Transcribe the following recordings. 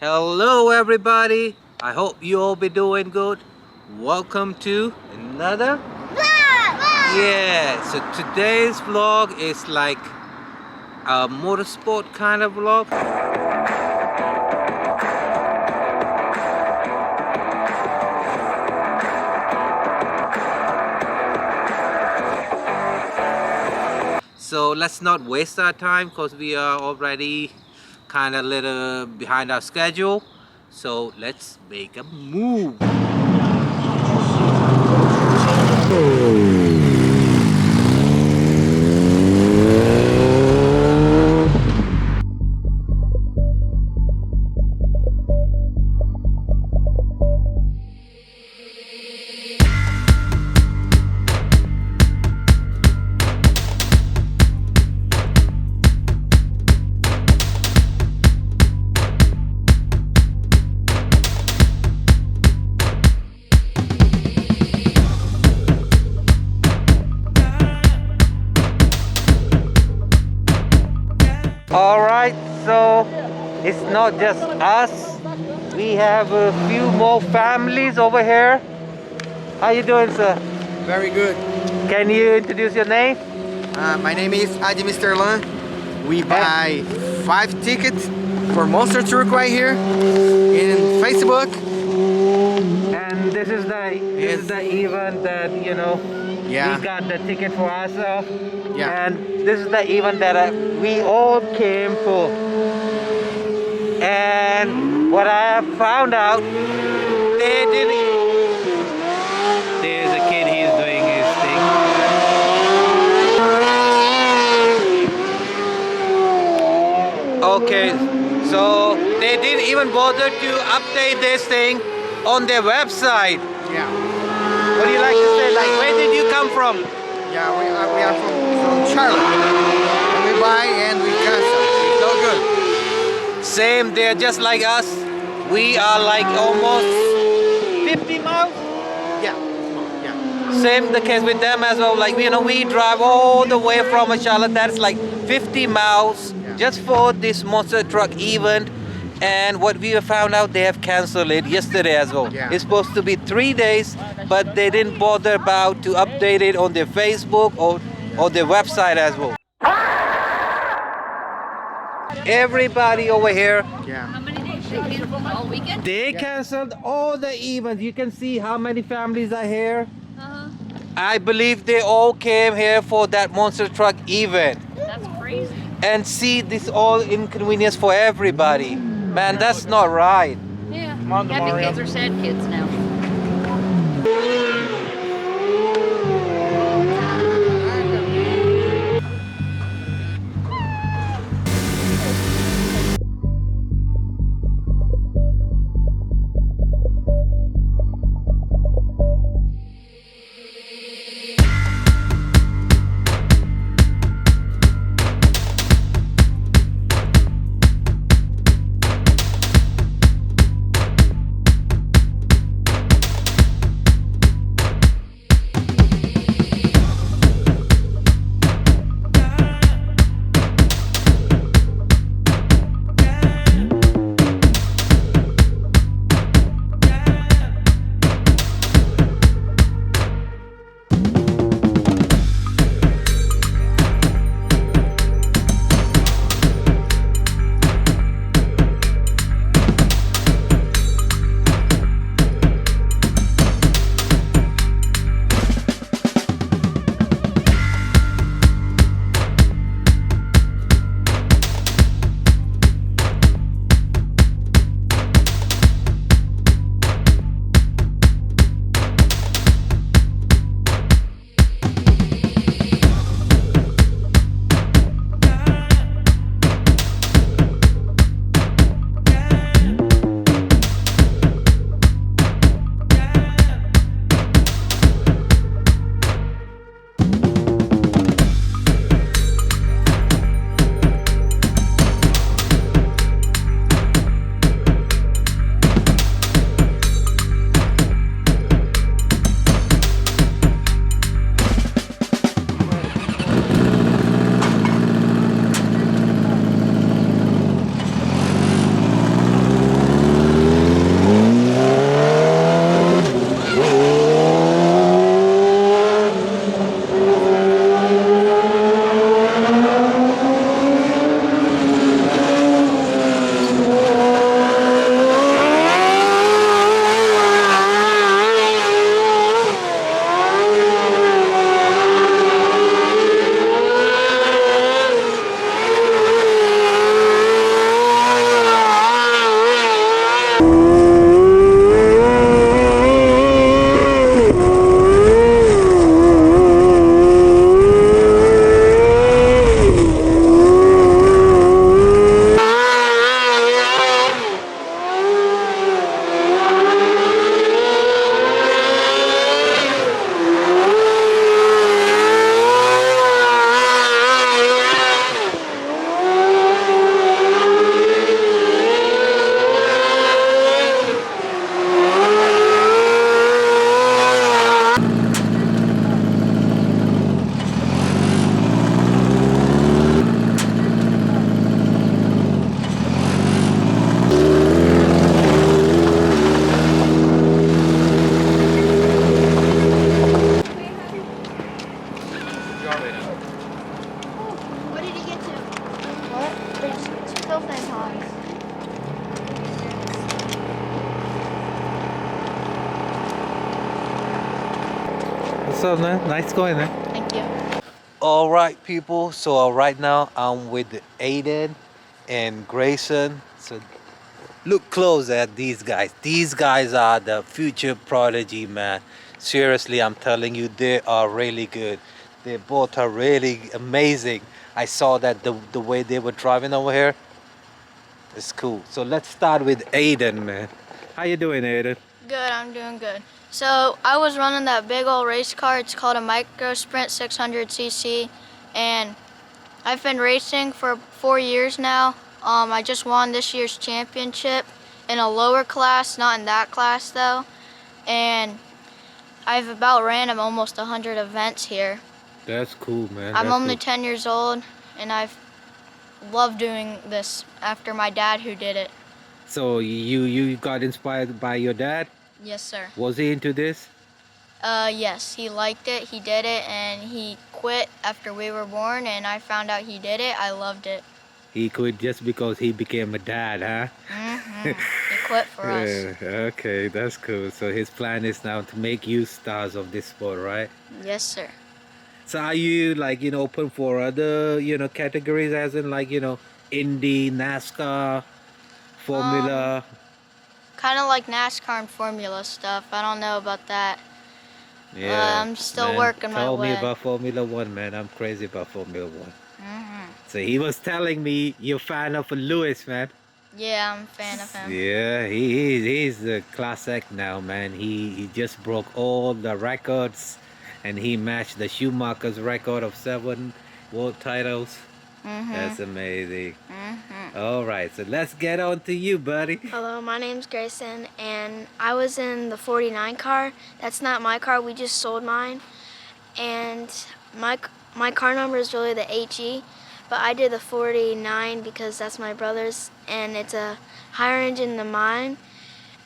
Hello everybody, I hope you all be doing good. Welcome to another so today's vlog is like a motorsport kind of vlog. So let's not waste our time because we are already kind of little behind our schedule. So let's make a move. Alright, so it's not just us. We have a few more families over here. How you doing, sir? Very good. Can you introduce your name? My name is Adi Mr. Lan. We buy 5 tickets for Monster Truck right here in Facebook. And this is the event that we got the ticket for ourselves. Yeah. And this is the event that we all came for. And what I have found out, they didn't. There's a kid, he's doing his thing. Okay, so they didn't even bother to update this thing on their website. Yeah. What do you like to say? Like, where did you come from? Yeah, we are from Charlotte. And we buy and we cancel. It's all good. Same, they're just like us. We are like almost 50 miles. Yeah. Yeah. Same the case with them as well. Like, we drive all the way from Charlotte. That's like 50 miles just for this monster truck event. And what we have found out, they have canceled it yesterday as well. Yeah. It's supposed to be 3 days, but they didn't bother about to update it on their Facebook or their website as well. Everybody over here, How many days they canceled? All weekend? they canceled all the events. You can see how many families are here. I believe they all came here for that monster truck event. That's crazy. And see, this all inconvenience for everybody. Man, that's not right. Yeah. Happy kids are sad kids now. still saying hi. What's up, man? Nice going, man. Thank you. All right, people. So right now I'm with Aiden and Grayson. So look close at these guys. These guys are the future prodigy, man. Seriously, I'm telling you, they are really good. They both are really amazing. I saw that the way they were driving over here. It's cool. So let's start with Aiden, man. How you doing, Aiden? Good, I'm doing good. So I was running that big old race car. It's called a Micro Sprint 600cc, and I've been racing for 4 years now. I just won this year's championship in a lower class, not in that class though, and I've about ran almost 100 events here. That's cool, man. I'm That's only cool. 10 years old, and I've loved doing this after my dad who did it. So you got inspired by your dad? Yes, sir. Was he into this? Yes, he liked it, he did it, and he quit after we were born, and I found out he did it. I loved it. He quit just because he became a dad, huh? He quit for us. Yeah, okay, that's cool. So his plan is now to make you stars of this sport, right? Yes, sir. So are you open for other, categories as in Indy, NASCAR, Formula? Kind of like NASCAR and Formula stuff. I don't know about that. I'm still man, working my tell me way. about Formula One, man. I'm crazy about Formula One. So he was telling me you're a fan of Lewis, man. Yeah, I'm a fan of him. Yeah, he's the class act now, man. He just broke all the records, and he matched the Schumacher's record of 7 world titles. That's amazing. All right, so let's get on to you, buddy. Hello, my name's Grayson, and I was in the 49 car. That's not my car, we just sold mine. And my car number is really the HE, but I did the 49 because that's my brother's, and it's a higher engine than mine.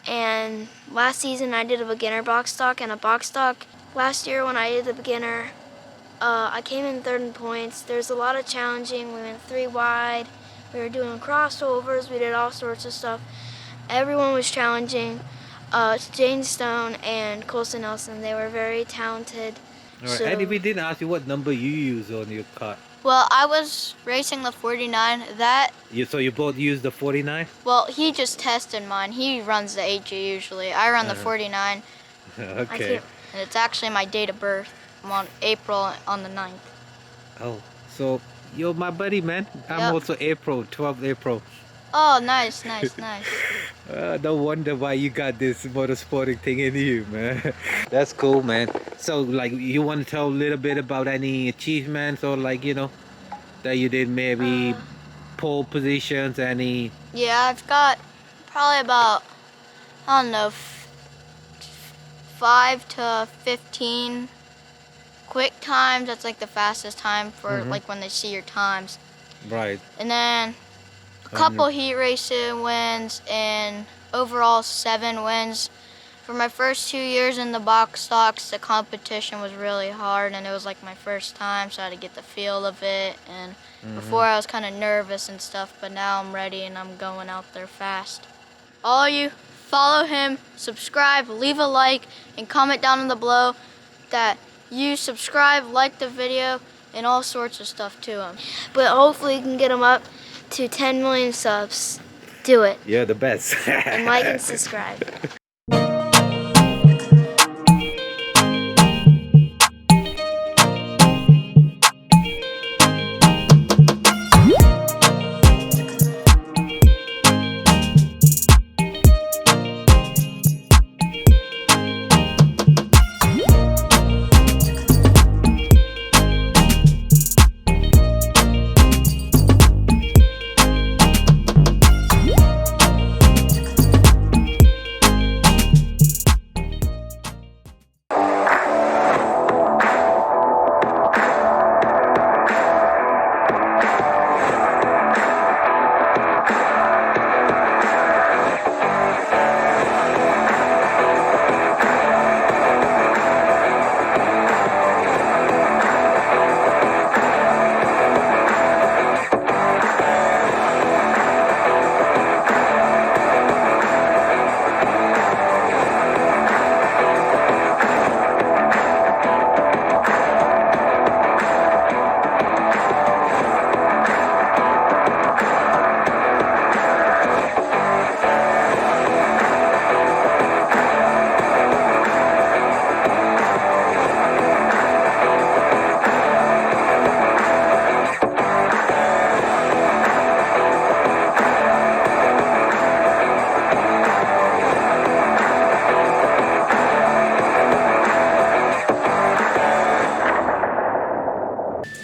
And last season I did a beginner box stock and a box stock. Last year when I did the beginner, I came in third in points. There's a lot of challenging. We went 3 wide. We were doing crossovers. We did all sorts of stuff. Everyone was challenging. Jane Stone and Colson Nelson, they were very talented. All right, and if we didn't ask you what number you use on your car. Well, I was racing the 49. So you both use the 49? Well, he just tested mine. He runs the HE usually. I run the 49, Okay. and it's actually my date of birth. I'm on April on the 9th. Oh, so you're my buddy, man. I'm Yep. also April, 12th April. Oh, nice, nice, nice. No wonder why you got this motorsporting thing in you, man. That's cool, man. So, you want to tell a little bit about any achievements or, that you did, maybe pole positions, any... Yeah, I've got probably about, I don't know, 5 to 15 quick times. That's like the fastest time for when they see your times. Right. And then a couple heat racing wins and overall 7 wins. For my first 2 years in the box stocks, the competition was really hard, and it was like my first time, so I had to get the feel of it. And before I was kind of nervous and stuff, but now I'm ready and I'm going out there fast. All of you, follow him, subscribe, leave a like, and comment down in the below that you subscribe, like the video, and all sorts of stuff to him. But hopefully you can get them up to 10 million subs. Do it. You're the best. And like and subscribe.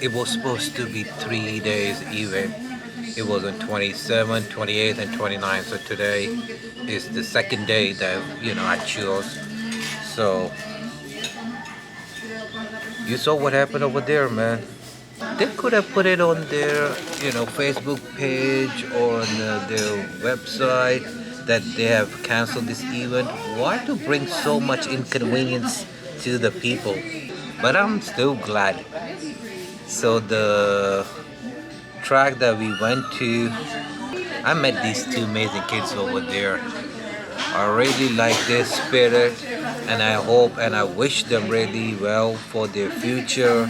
It was supposed to be 3 days event. It was on 27th, 28th, and 29th. So today is the second day that I chose. So you saw what happened over there, man. They could have put it on their Facebook page or on their website that they have canceled this event. Why to bring so much inconvenience to the people? But I'm still glad. So the track that we went to, I met these two amazing kids over there. I really like their spirit, and I hope and I wish them really well for their future.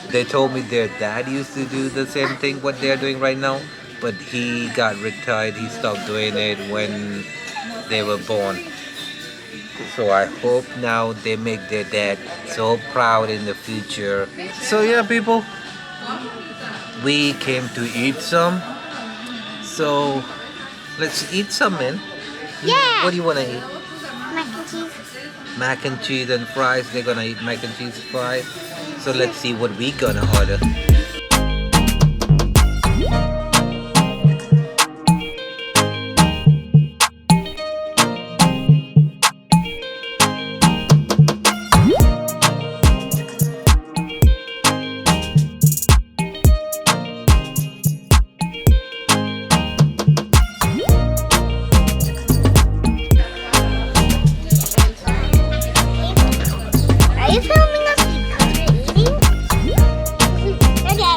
They told me their dad used to do the same thing what they're doing right now, but he got retired. He stopped doing it when they were born. So I hope now they make their dad so proud in the future. So yeah, people, we came to eat some. So let's eat some, man. Yeah. What do you want to eat? Mac and cheese. Mac and cheese and fries. They're gonna eat mac and cheese fries. So let's see what we gonna order. Are you filming us because we're eating? Okay.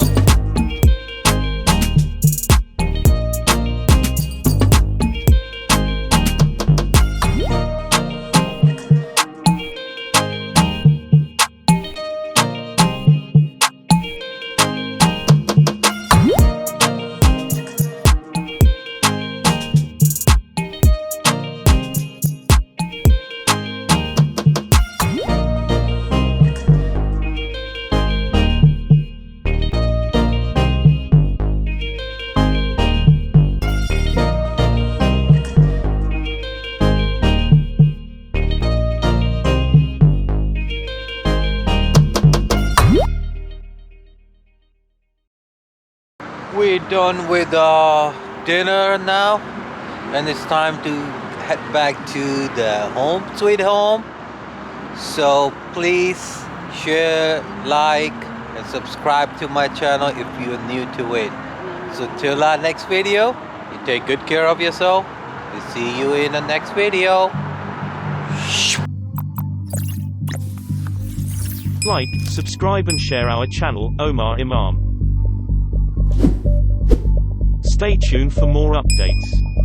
We're done with our dinner now, and it's time to head back to the home, sweet home. So please share, like, and subscribe to my channel if you're new to it. So till our next video, you take good care of yourself. We'll see you in the next video. Like, subscribe and share our channel, Omar Imam. Stay tuned for more updates.